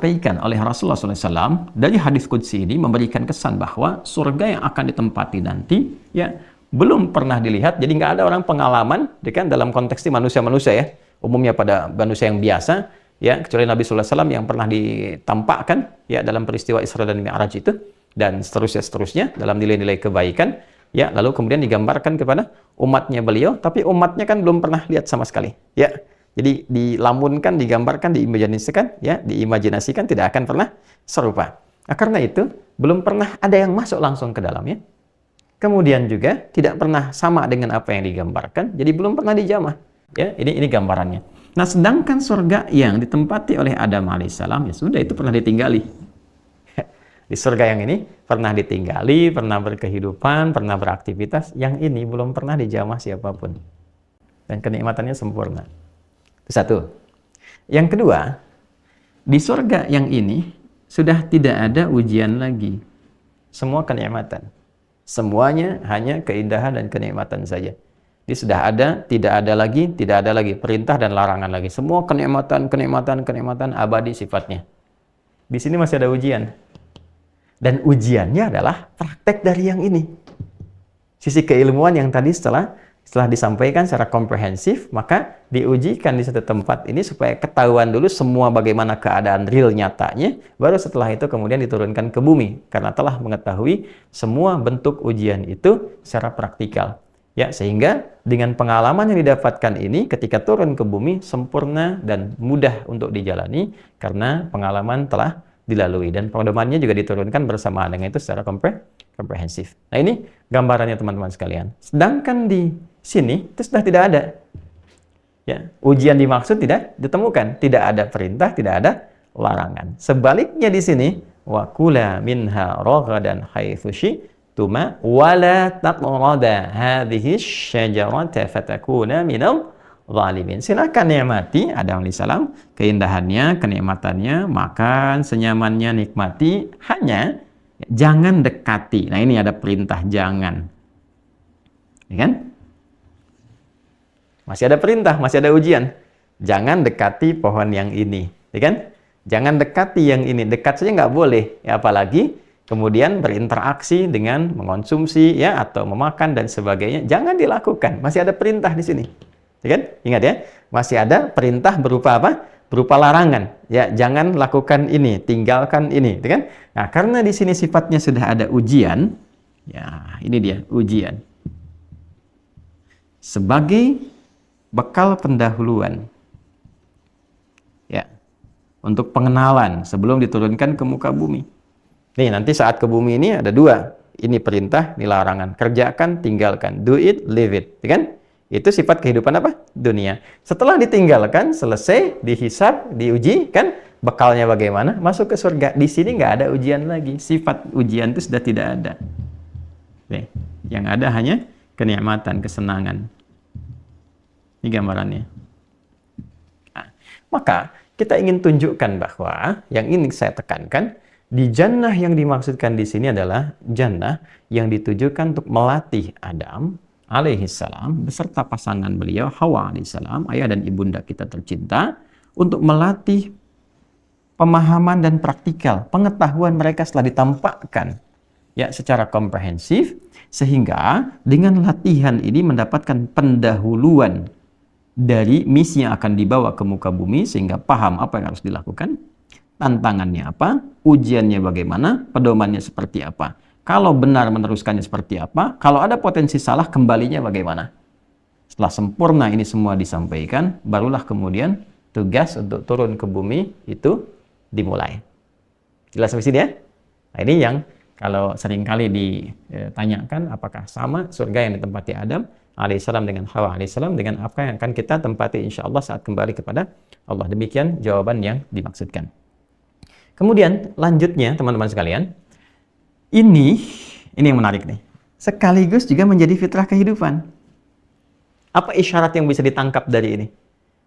Diberikan oleh Rasulullah SAW dari hadis qudsi ini memberikan kesan bahwa surga yang akan ditempati nanti ya belum pernah dilihat. Jadi nggak ada orang pengalaman, kan dalam konteks ini manusia-manusia ya, umumnya pada manusia yang biasa ya, kecuali Nabi SAW yang pernah ditampakkan ya dalam peristiwa Isra dan Mi'raj itu, dan seterusnya dalam nilai-nilai kebaikan ya, lalu kemudian digambarkan kepada umatnya beliau, tapi umatnya kan belum pernah lihat sama sekali ya. Jadi dilamunkan, digambarkan, diimajinasikan tidak akan pernah serupa. Nah, karena itu belum pernah ada yang masuk langsung ke dalamnya. Kemudian juga tidak pernah sama dengan apa yang digambarkan. Jadi belum pernah dijamah. Ya, ini gambarannya. Nah, sedangkan surga yang ditempati oleh Adam alaihissalam ya sudah itu pernah ditinggali. Di surga yang ini pernah ditinggali, pernah berkehidupan, pernah beraktivitas. Yang ini belum pernah dijamah siapapun. Dan kenikmatannya sempurna. Satu. Yang kedua, di surga yang ini sudah tidak ada ujian lagi. Semua kenikmatan. Semuanya hanya keindahan dan kenikmatan saja. Jadi sudah ada, tidak ada lagi perintah dan larangan lagi. Semua kenikmatan abadi sifatnya. Di sini masih ada ujian. Dan ujiannya adalah praktek dari yang ini. Sisi keilmuan yang tadi setelah disampaikan secara komprehensif, maka diujikan di satu tempat ini supaya ketahuan dulu semua bagaimana keadaan real nyatanya, baru setelah itu kemudian diturunkan ke bumi, karena telah mengetahui semua bentuk ujian itu secara praktikal. Ya, sehingga dengan pengalaman yang didapatkan ini ketika turun ke bumi sempurna dan mudah untuk dijalani karena pengalaman telah dilalui, dan pedomannya juga diturunkan bersamaan dengan itu secara komprehensif. Nah, ini gambarannya teman-teman sekalian. Sedangkan di sini itu sudah tidak ada. Ya, ujian dimaksud tidak ditemukan, tidak ada perintah, tidak ada larangan. Sebaliknya di sini wa kula minha ragadan haitsu syi'tuma wa la taqrada hadhihi syajarata fatakuna minal zalimin. Silakan nikmati Adam alaihissalam, keindahannya, kenikmatannya, makan senyamannya, nikmati, hanya jangan dekati. Nah, ini ada perintah jangan. Ya kan? Masih ada perintah, masih ada ujian. Jangan dekati pohon yang ini, ya kan? Jangan dekati yang ini. Dekat saja nggak boleh, ya, apalagi kemudian berinteraksi dengan mengonsumsi ya atau memakan dan sebagainya. Jangan dilakukan. Masih ada perintah di sini. Ya kan? Ingat ya, masih ada perintah berupa apa? Berupa larangan. Ya, jangan lakukan ini, tinggalkan ini, ya kan? Nah, karena di sini sifatnya sudah ada ujian, ya, ini dia ujian. Sebagai bekal pendahuluan. Ya. Untuk pengenalan sebelum diturunkan ke muka bumi. Nih, nanti saat ke bumi ini ada dua. Ini perintah, ini larangan. Kerjakan, tinggalkan. Do it, leave it. Ya kan? Itu sifat kehidupan apa? Dunia. Setelah ditinggalkan, selesai, dihisab, diuji, kan? Bekalnya bagaimana? Masuk ke surga. Di sini nggak ada ujian lagi. Sifat ujian itu sudah tidak ada. Nih, yang ada hanya kenikmatan, kesenangan. Ini gambarannya. Nah, maka kita ingin tunjukkan bahwa yang ini saya tekankan, di jannah yang dimaksudkan di sini adalah jannah yang ditujukan untuk melatih Adam alaihissalam beserta pasangan beliau Hawa alaihissalam, ayah dan ibunda kita tercinta, untuk melatih pemahaman dan praktikal pengetahuan mereka setelah ditampakkan ya secara komprehensif, sehingga dengan latihan ini mendapatkan pendahuluan dari misi yang akan dibawa ke muka bumi, sehingga paham apa yang harus dilakukan, tantangannya apa, ujiannya bagaimana, pedomannya seperti apa. Kalau benar meneruskannya seperti apa, kalau ada potensi salah kembalinya bagaimana. Setelah sempurna ini semua disampaikan, barulah kemudian tugas untuk turun ke bumi itu dimulai. Jelas sampai sini ya? Nah, ini yang kalau seringkali ditanyakan apakah sama surga yang ditempati Adam alaihissalam dengan Hawa alaihissalam dengan apa yang akan kita tempati insya Allah saat kembali kepada Allah. Demikian jawaban yang dimaksudkan. Kemudian lanjutnya teman-teman sekalian, ini yang menarik nih, sekaligus juga menjadi fitrah kehidupan. Apa isyarat yang bisa ditangkap dari ini?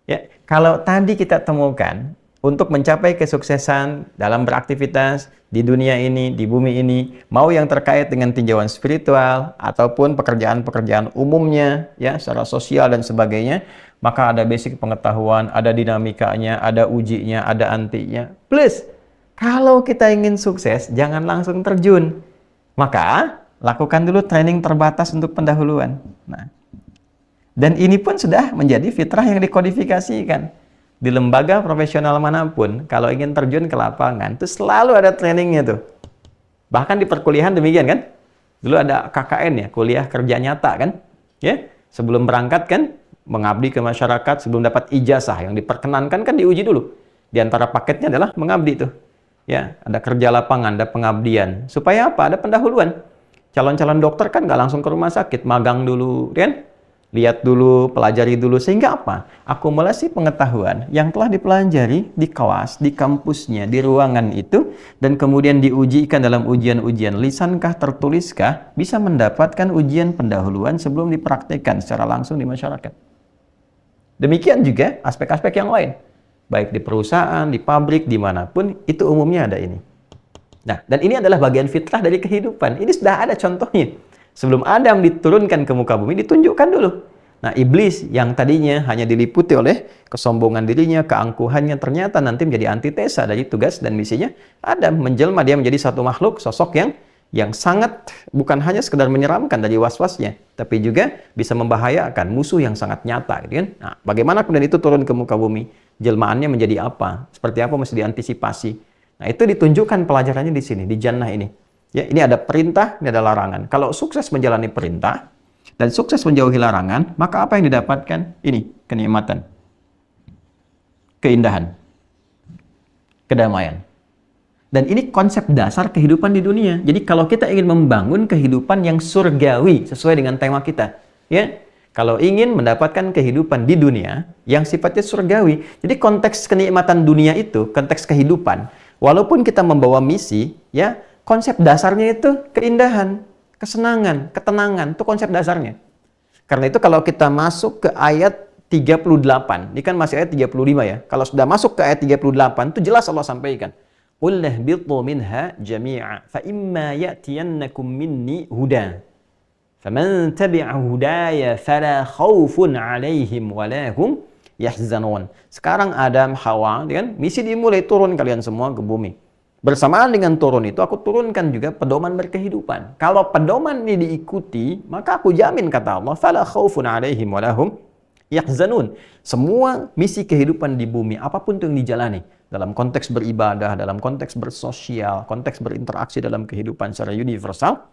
Ya, kalau tadi kita temukan untuk mencapai kesuksesan dalam beraktivitas di dunia ini, di bumi ini, mau yang terkait dengan tinjauan spiritual ataupun pekerjaan-pekerjaan umumnya, ya, secara sosial dan sebagainya, maka ada basic pengetahuan, ada dinamikanya, ada ujinya, ada antinya, plus Kalau kita ingin sukses, jangan langsung terjun. Maka, lakukan dulu training terbatas untuk pendahuluan. Nah, dan ini pun sudah menjadi fitrah yang dikodifikasikan. Di lembaga profesional manapun, kalau ingin terjun ke lapangan, itu selalu ada trainingnya tuh. Bahkan di perkuliahan demikian kan? Dulu ada KKN ya, kuliah kerja nyata kan? Ya, sebelum berangkat kan, mengabdi ke masyarakat, sebelum dapat ijazah yang diperkenankan kan diuji dulu. Di antara paketnya adalah mengabdi tuh. Ya, ada kerja lapangan, ada pengabdian. Supaya apa? Ada pendahuluan. Calon-calon dokter kan nggak langsung ke rumah sakit, magang dulu, kan? Lihat dulu, pelajari dulu, sehingga apa? Akumulasi pengetahuan yang telah dipelajari di kelas, di kampusnya, di ruangan itu, dan kemudian diujikan dalam ujian-ujian lisankah, tertuliskah, bisa mendapatkan ujian pendahuluan sebelum dipraktikkan secara langsung di masyarakat. Demikian juga aspek-aspek yang lain. Baik di perusahaan, di pabrik, dimanapun, itu umumnya ada ini. Nah, dan ini adalah bagian fitrah dari kehidupan. Ini sudah ada contohnya. Sebelum Adam diturunkan ke muka bumi, ditunjukkan dulu. Nah, iblis yang tadinya hanya diliputi oleh kesombongan dirinya, keangkuhannya, ternyata nanti menjadi antitesa dari tugas dan misinya. Adam menjelma, dia menjadi satu makhluk, sosok yang sangat bukan hanya sekedar menyeramkan dari was-wasnya, tapi juga bisa membahayakan, musuh yang sangat nyata. Gitu kan? Nah, bagaimana kemudian itu turun ke muka bumi? Jelmaannya menjadi apa? Seperti apa mesti diantisipasi? Nah, itu ditunjukkan pelajarannya di sini, di jannah ini. Ya, ini ada perintah, ini ada larangan. Kalau sukses menjalani perintah dan sukses menjauhi larangan, maka apa yang didapatkan? Ini, kenikmatan, keindahan, kedamaian. Dan ini konsep dasar kehidupan di dunia. Jadi kalau kita ingin membangun kehidupan yang surgawi sesuai dengan tema kita, ya. Kalau ingin mendapatkan kehidupan di dunia yang sifatnya surgawi. Jadi konteks kenikmatan dunia itu, konteks kehidupan, walaupun kita membawa misi, ya, konsep dasarnya itu keindahan, kesenangan, ketenangan, itu konsep dasarnya. Karena itu kalau kita masuk ke ayat 38, ini kan masih ayat 35 ya. Kalau sudah masuk ke ayat 38, itu jelas Allah sampaikan. Qul ihbitu minha jami'a fa imma ya'tiyannakum minni huda. Faman tabi'a hudaya fala khaufun 'alaihim wa la hum yahzanun. Sekarang Adam, Hawa, kan misi dimulai, turun kalian semua ke bumi. Bersamaan dengan turun itu, aku turunkan juga pedoman berkehidupan. Kalau pedoman ini diikuti, maka aku jamin, kata Allah, fala khaufun 'alaihim wa la hum yahzanun. Semua misi kehidupan di bumi, apapun itu yang dijalani, dalam konteks beribadah, dalam konteks bersosial, konteks berinteraksi dalam kehidupan secara universal,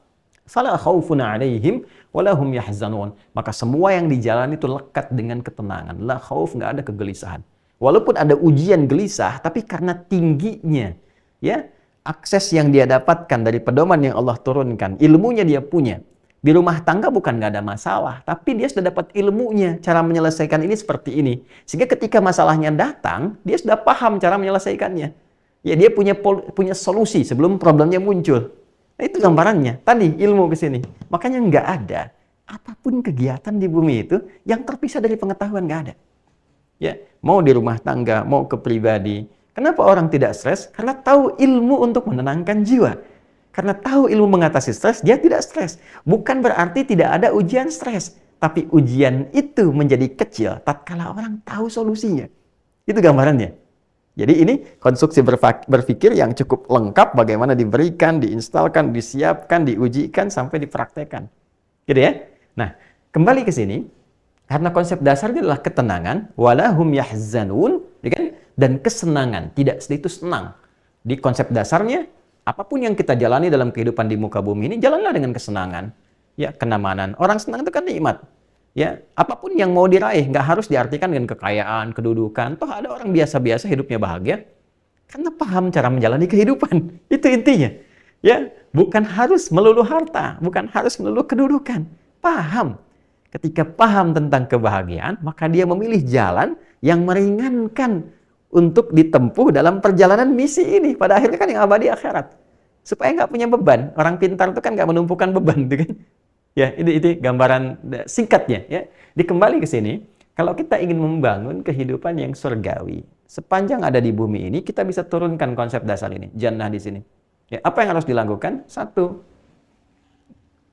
fala khaufun 'alaihim wa la hum yahzanun. Maka semua yang dijalani itu lekat dengan ketenangan. La khauf, nggak ada kegelisahan. Walaupun ada ujian gelisah, tapi karena tingginya, ya, akses yang dia dapatkan dari pedoman yang Allah turunkan, ilmunya dia punya. Di rumah tangga bukan nggak ada masalah, tapi dia sudah dapat ilmunya, cara menyelesaikan ini seperti ini. Sehingga ketika masalahnya datang, dia sudah paham cara menyelesaikannya. Ya, dia punya solusi sebelum problemnya muncul. Nah, itu gambarannya. Tadi ilmu ke sini. Makanya nggak ada apapun kegiatan di bumi itu yang terpisah dari pengetahuan, nggak ada. Ya, mau di rumah tangga, mau ke pribadi. Kenapa orang tidak stres? Karena tahu ilmu untuk menenangkan jiwa. Karena tahu ilmu mengatasi stres, dia tidak stres. Bukan berarti tidak ada ujian stres, tapi ujian itu menjadi kecil tatkala orang tahu solusinya. Itu gambarannya. Jadi ini konstruksi berpikir yang cukup lengkap, bagaimana diberikan, diinstalkan, disiapkan, diujikan, sampai dipraktekkan. Gitu ya. Nah, kembali ke sini, karena konsep dasarnya adalah ketenangan, walahum yahzanun, dan kesenangan, tidak sedikit senang. Di konsep dasarnya, apapun yang kita jalani dalam kehidupan di muka bumi ini, jalanlah dengan kesenangan, ya, kenyamanan. Orang senang itu kan nikmat. Ya, apapun yang mau diraih, nggak harus diartikan dengan kekayaan, kedudukan. Toh ada orang biasa-biasa hidupnya bahagia karena paham cara menjalani kehidupan. Itu intinya. Ya, bukan harus melulu harta, bukan harus melulu kedudukan. Paham. Ketika paham tentang kebahagiaan, maka dia memilih jalan yang meringankan untuk ditempuh dalam perjalanan misi ini. Pada akhirnya kan yang abadi akhirat. Supaya nggak punya beban. Orang pintar itu kan nggak menumpukan beban, gitu kan? Ya, ini gambaran singkatnya, ya. Dikembali ke sini, kalau kita ingin membangun kehidupan yang surgawi, sepanjang ada di bumi ini, kita bisa turunkan konsep dasar ini, jannah di sini. Ya, apa yang harus dilakukan? Satu,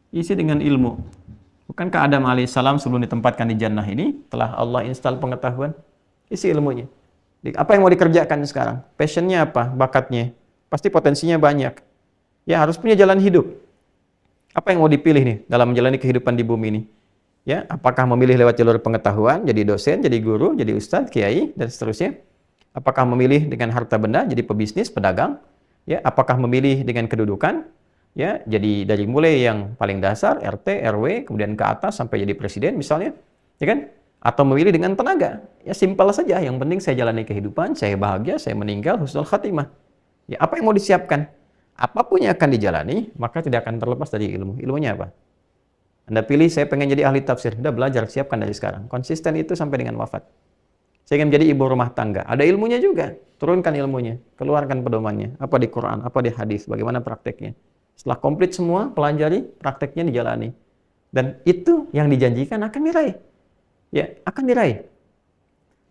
isi dengan ilmu. Bukankah Adam alaihissalam sebelum ditempatkan di jannah ini, telah Allah install pengetahuan? Isi ilmunya. Apa yang mau dikerjakan sekarang? Passionnya apa? Bakatnya? Pasti potensinya banyak. Ya, harus punya jalan hidup. Apa yang mau dipilih nih dalam menjalani kehidupan di bumi ini? Ya, apakah memilih lewat jalur pengetahuan, jadi dosen, jadi guru, jadi ustadz, kiai, dan seterusnya? Apakah memilih dengan harta benda, jadi pebisnis, pedagang? Ya, apakah memilih dengan kedudukan? Ya, jadi dari mulai yang paling dasar, RT, RW, kemudian ke atas sampai jadi presiden misalnya, ya kan? Atau memilih dengan tenaga? Ya, simpel saja. Yang penting saya jalani kehidupan, saya bahagia, saya meninggal, husnul khatimah. Ya, apa yang mau disiapkan? Apapun yang akan dijalani, maka tidak akan terlepas dari ilmu. Ilmunya apa? Anda pilih, saya pengen jadi ahli tafsir. Udah belajar, siapkan dari sekarang. Konsisten itu sampai dengan wafat. Saya ingin menjadi ibu rumah tangga. Ada ilmunya juga. Turunkan ilmunya. Keluarkan pedomannya. Apa di Quran, apa di hadis, bagaimana prakteknya. Setelah komplit semua, pelajari, prakteknya dijalani. Dan itu yang dijanjikan akan diraih. Ya, akan diraih.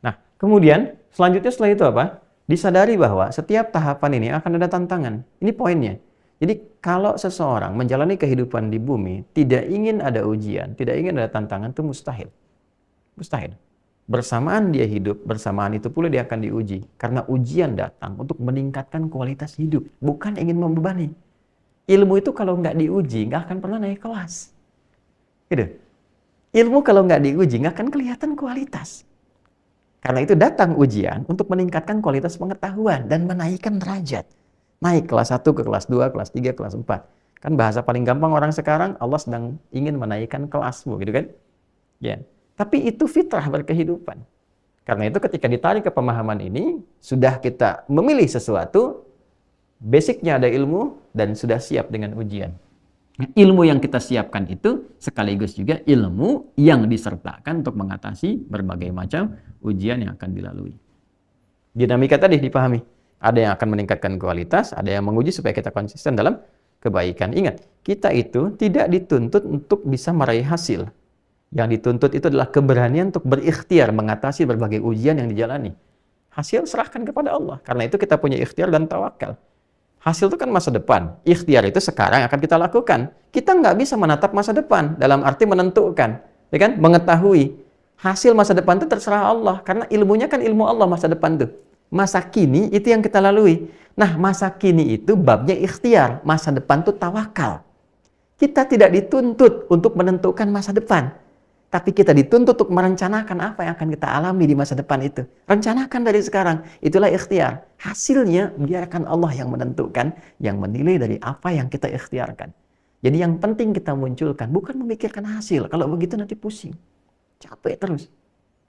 Nah, kemudian, selanjutnya setelah itu apa? Disadari bahwa setiap tahapan ini akan ada tantangan. Ini poinnya. Jadi kalau seseorang menjalani kehidupan di bumi, tidak ingin ada ujian, tidak ingin ada tantangan, itu mustahil. Mustahil. Bersamaan dia hidup, bersamaan itu pula dia akan diuji. Karena ujian datang untuk meningkatkan kualitas hidup, bukan ingin membebani. Ilmu itu kalau nggak diuji, nggak akan pernah naik kelas. Gitu. Ilmu kalau nggak diuji, nggak akan kelihatan kualitas. Karena itu datang ujian untuk meningkatkan kualitas pengetahuan dan menaikkan derajat. Naik kelas 1 ke kelas 2, kelas 3, kelas 4. Kan bahasa paling gampang orang sekarang, Allah sedang ingin menaikkan kelasmu, gitu kan? Ya. Tapi itu fitrah berkehidupan. Karena itu ketika ditarik ke pemahaman ini, sudah kita memilih sesuatu, basicnya ada ilmu, dan sudah siap dengan ujian. Ilmu yang kita siapkan itu sekaligus juga ilmu yang disertakan untuk mengatasi berbagai macam ujian yang akan dilalui. Dinamika tadi dipahami. Ada yang akan meningkatkan kualitas, ada yang menguji supaya kita konsisten dalam kebaikan. Ingat, kita itu tidak dituntut untuk bisa meraih hasil. Yang dituntut itu adalah keberanian untuk berikhtiar mengatasi berbagai ujian yang dijalani. Hasil serahkan kepada Allah. Karena itu kita punya ikhtiar dan tawakal. Hasil itu kan masa depan. Ikhtiar itu sekarang akan kita lakukan. Kita nggak bisa menatap masa depan dalam arti menentukan, ya kan? Mengetahui hasil masa depan itu terserah Allah. Karena ilmunya kan ilmu Allah masa depan tuh. Masa kini itu yang kita lalui. Nah, masa kini itu babnya ikhtiar. Masa depan itu tawakal. Kita tidak dituntut untuk menentukan masa depan. Tapi kita dituntut untuk merencanakan apa yang akan kita alami di masa depan itu. Rencanakan dari sekarang. Itulah ikhtiar. Hasilnya biarkan Allah yang menentukan, yang menilai dari apa yang kita ikhtiarkan. Jadi yang penting kita munculkan, bukan memikirkan hasil. Kalau begitu nanti pusing. Capek terus.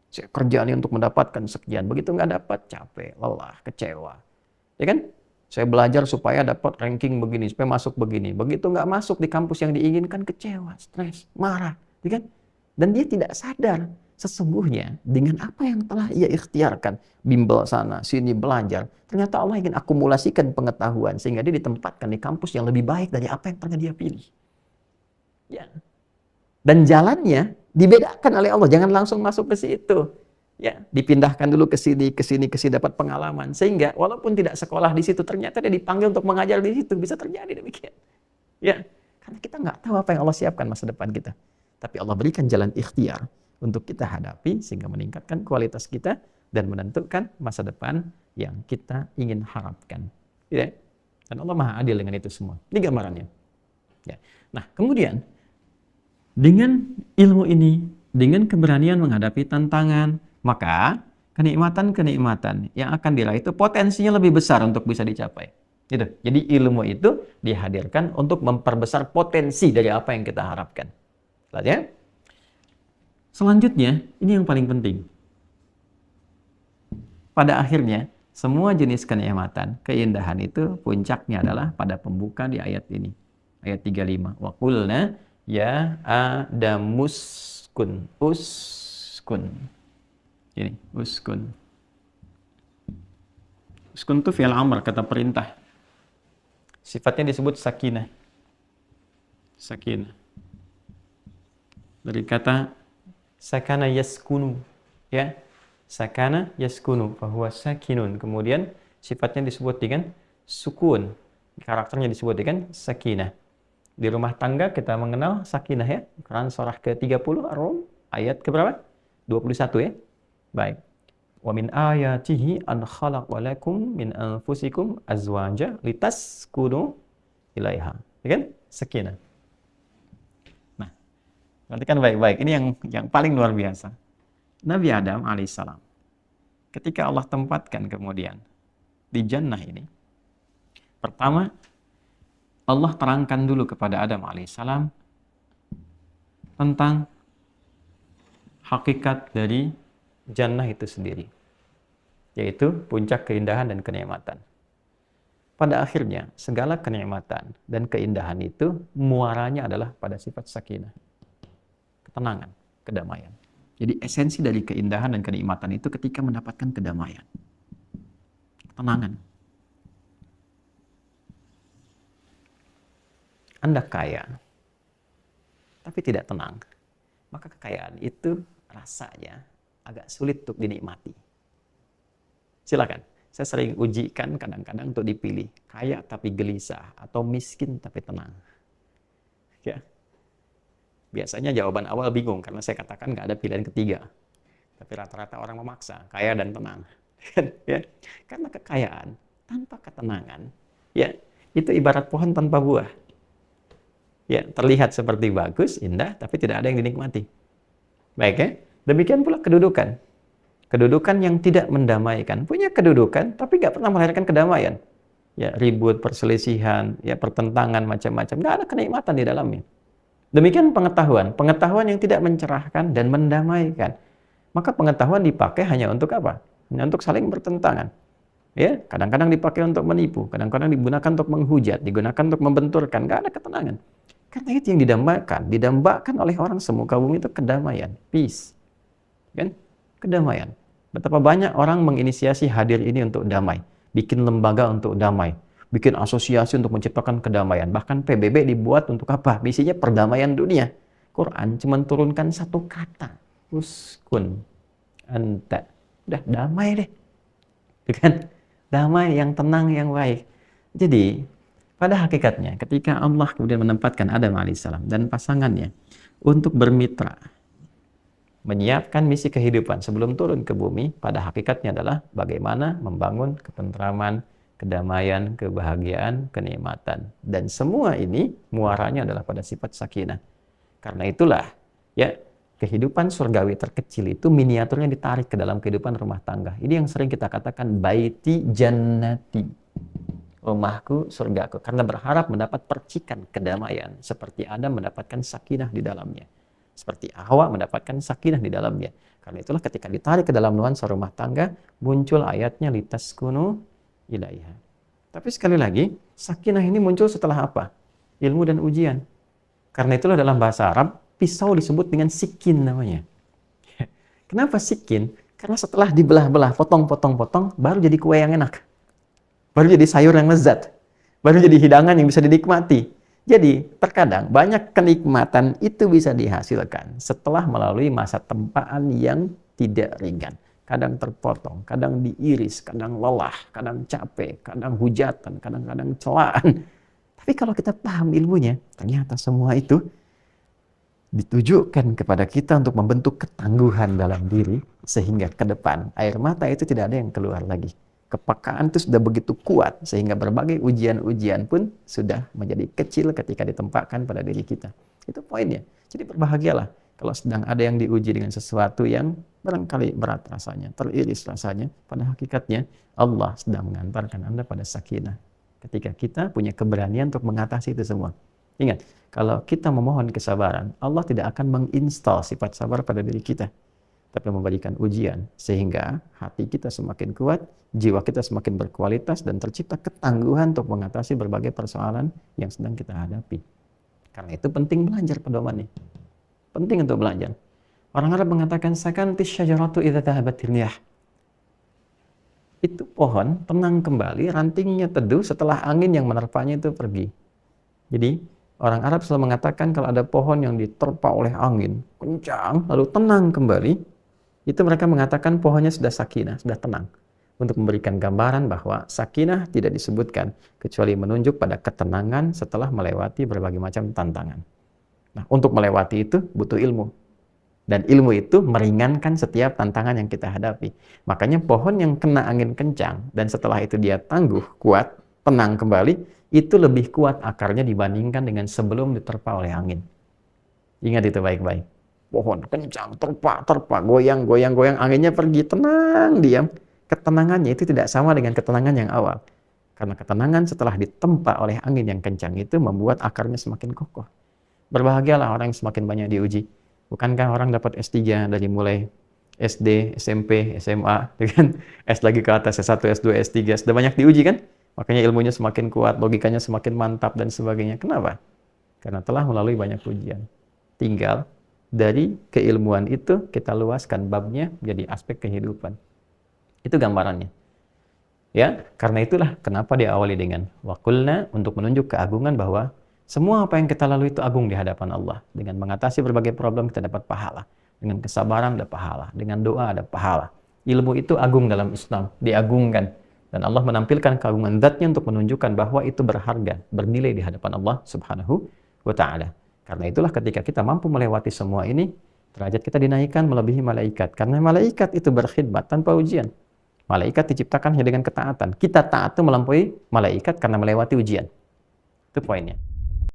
Saya kerja nih untuk mendapatkan sekian. Begitu nggak dapat, capek, lelah, kecewa. Ya kan? Saya belajar supaya dapat ranking begini, supaya masuk begini. Begitu nggak masuk di kampus yang diinginkan, kecewa, stres, marah. Ya kan? Dan dia tidak sadar sesungguhnya dengan apa yang telah ia ikhtiarkan, bimbel sana, sini belajar, ternyata Allah ingin akumulasikan pengetahuan sehingga dia ditempatkan di kampus yang lebih baik dari apa yang pernah dia pilih. Ya. Dan jalannya dibedakan oleh Allah, jangan langsung masuk ke situ. Ya, dipindahkan dulu ke sini dapat pengalaman sehingga walaupun tidak sekolah di situ ternyata dia dipanggil untuk mengajar di situ, bisa terjadi demikian. Ya, karena kita nggak tahu apa yang Allah siapkan masa depan kita. Tapi Allah berikan jalan ikhtiar untuk kita hadapi sehingga meningkatkan kualitas kita dan menentukan masa depan yang kita ingin harapkan. Ya? Dan Allah Maha Adil dengan itu semua. Ini gambarannya. Ya. Nah, kemudian dengan ilmu ini, dengan keberanian menghadapi tantangan, maka kenikmatan-kenikmatan yang akan diraih itu potensinya lebih besar untuk bisa dicapai. Gitu. Jadi ilmu itu dihadirkan untuk memperbesar potensi dari apa yang kita harapkan. Ya. Selanjutnya, ini yang paling penting. Pada akhirnya, semua jenis kenikmatan, keindahan itu puncaknya adalah pada pembuka di ayat ini. Ayat 35. Wa qulna ya adamuskun. Uskun. Ini, uskun. Uskun itu fi'il amr, kata perintah. Sifatnya disebut sakinah. Sakinah. Dari kata sakana yaskunu, ya, sakana yaskunu, bahwa sakinun. Kemudian sifatnya disebut dengan sukun, karakternya disebut dengan sakinah. Di rumah tangga kita mengenal sakinah, ya, Quran surah ke-30 Ar-Rum ayat ke berapa? 21, ya. Baik. Wa min ayatihi an khalaqa lakum min anfusikum azwaja litaskunu ilaiha. Ya kan? Sakinah. Nah, perhatikan baik-baik. Ini yang paling luar biasa. Nabi Adam alaihissalam, ketika Allah tempatkan kemudian di jannah ini, pertama Allah terangkan dulu kepada Adam alaihissalam tentang hakikat dari jannah itu sendiri, yaitu puncak keindahan dan kenikmatan. Pada akhirnya, segala kenikmatan dan keindahan itu muaranya adalah pada sifat sakinah, ketenangan, kedamaian. Jadi esensi dari keindahan dan kenikmatan itu ketika mendapatkan kedamaian, ketenangan. Anda kaya, tapi tidak tenang, maka kekayaan itu rasanya agak sulit untuk dinikmati. Silakan. Saya sering ujikan kadang-kadang untuk dipilih. Kaya tapi gelisah atau miskin tapi tenang. Ya. Biasanya jawaban awal bingung karena saya katakan nggak ada pilihan ketiga. Tapi rata-rata orang memaksa kaya dan tenang. Ya. Karena kekayaan tanpa ketenangan, ya, itu ibarat pohon tanpa buah. Ya, terlihat seperti bagus, indah, tapi tidak ada yang dinikmati. Baik ya. Demikian pula kedudukan. Kedudukan yang tidak mendamaikan, punya kedudukan tapi nggak pernah melahirkan kedamaian. Ya, ribut, perselisihan, ya, pertentangan macam-macam, nggak ada kenikmatan di dalamnya. Demikian pengetahuan, pengetahuan yang tidak mencerahkan dan mendamaikan. Maka pengetahuan dipakai hanya untuk apa? Hanya untuk saling bertentangan. Ya, kadang-kadang dipakai untuk menipu, kadang-kadang digunakan untuk menghujat, digunakan untuk membenturkan, nggak ada ketenangan. Karena itu yang didambakan oleh orang semuka bumi itu kedamaian, peace. Kan? Kedamaian. Betapa banyak orang menginisiasi hadir ini untuk damai, bikin lembaga untuk damai, bikin asosiasi untuk menciptakan kedamaian. Bahkan PBB dibuat untuk apa? Misinya perdamaian dunia. Quran cuma turunkan satu kata, uskun anta. Udah damai deh. Kan? Damai, yang tenang, yang baik. Jadi, pada hakikatnya ketika Allah kemudian menempatkan Adam alaihissalam dan pasangannya untuk bermitra, menyiapkan misi kehidupan sebelum turun ke bumi, pada hakikatnya adalah bagaimana membangun ketentraman, kedamaian, kebahagiaan, kenikmatan. Dan semua ini muaranya adalah pada sifat sakinah. Karena itulah, ya, kehidupan surgawi terkecil itu miniaturnya ditarik ke dalam kehidupan rumah tangga. Ini yang sering kita katakan baiti jannati. Rumahku, surgaku. Karena berharap mendapat percikan kedamaian. Seperti Adam mendapatkan sakinah di dalamnya. Seperti Hawa mendapatkan sakinah di dalamnya. Karena itulah ketika ditarik ke dalam nuansa rumah tangga, muncul ayatnya litaskunu ilaiha. Tapi sekali lagi, sakinah ini muncul setelah apa? Ilmu dan ujian. Karena itulah dalam bahasa Arab, pisau disebut dengan sikin namanya. Kenapa sikin? Karena setelah dibelah-belah, potong-potong-potong, baru jadi kue yang enak. Baru jadi sayur yang lezat. Baru jadi hidangan yang bisa dinikmati. Jadi, terkadang banyak kenikmatan itu bisa dihasilkan setelah melalui masa tempaan yang tidak ringan. Kadang terpotong, kadang diiris, kadang lelah, kadang capek, kadang hujatan, kadang-kadang celaan. Tapi kalau kita paham ilmunya, ternyata semua itu ditujukan kepada kita untuk membentuk ketangguhan dalam diri, sehingga ke depan air mata itu tidak ada yang keluar lagi. Kepekaan itu sudah begitu kuat sehingga berbagai ujian-ujian pun sudah menjadi kecil ketika ditempatkan pada diri kita. Itu poinnya. Jadi berbahagialah kalau sedang ada yang diuji dengan sesuatu yang barangkali berat rasanya, teriris rasanya. Pada hakikatnya Allah sedang mengantarkan Anda pada sakinah. Ketika kita punya keberanian untuk mengatasi itu semua. Ingat, kalau kita memohon kesabaran, Allah tidak akan menginstal sifat sabar pada diri kita, tapi memberikan ujian sehingga hati kita semakin kuat, jiwa kita semakin berkualitas, dan tercipta ketangguhan untuk mengatasi berbagai persoalan yang sedang kita hadapi. Karena itu penting belajar pedomannya. Penting untuk belajar. Orang Arab mengatakan sakantis syajaratu idza dhahabatir riyah. Itu pohon tenang kembali, rantingnya teduh setelah angin yang menerpanya itu pergi. Jadi orang Arab selalu mengatakan kalau ada pohon yang diterpa oleh angin kencang lalu tenang kembali, itu mereka mengatakan pohonnya sudah sakinah, sudah tenang. Untuk memberikan gambaran bahwa sakinah tidak disebutkan kecuali menunjuk pada ketenangan setelah melewati berbagai macam tantangan. Nah, untuk melewati itu butuh ilmu. Dan ilmu itu meringankan setiap tantangan yang kita hadapi. Makanya pohon yang kena angin kencang dan setelah itu dia tangguh, kuat, tenang kembali, itu lebih kuat akarnya dibandingkan dengan sebelum diterpa oleh angin. Ingat itu baik-baik. Pohon kencang, terpa, goyang, anginnya pergi, tenang, diam. Ketenangannya itu tidak sama dengan ketenangan yang awal. Karena ketenangan setelah ditempa oleh angin yang kencang itu membuat akarnya semakin kokoh. Berbahagialah orang yang semakin banyak diuji. Bukankah orang dapat S3 dari mulai SD, SMP, SMA, dengan S lagi ke atas, S1, S2, S3, sudah banyak diuji kan? Makanya ilmunya semakin kuat, logikanya semakin mantap, dan sebagainya. Kenapa? Karena telah melalui banyak ujian. Tinggal dari keilmuan itu kita luaskan babnya menjadi aspek kehidupan. Itu gambarannya. Ya, karena itulah kenapa diawali dengan waqulna untuk menunjuk keagungan bahwa semua apa yang kita lalui itu agung di hadapan Allah. Dengan mengatasi berbagai problem kita dapat pahala. Dengan kesabaran ada pahala. Dengan doa ada pahala. Ilmu itu agung dalam Islam, diagungkan. Dan Allah menampilkan keagungan zatnya untuk menunjukkan bahwa itu berharga, bernilai di hadapan Allah Subhanahu wa Ta'ala. Karena itulah ketika kita mampu melewati semua ini, derajat kita dinaikkan melebihi malaikat. Karena malaikat itu berkhidmat tanpa ujian. Malaikat diciptakan hanya dengan ketaatan. Kita taat itu melampaui malaikat karena melewati ujian. Itu poinnya.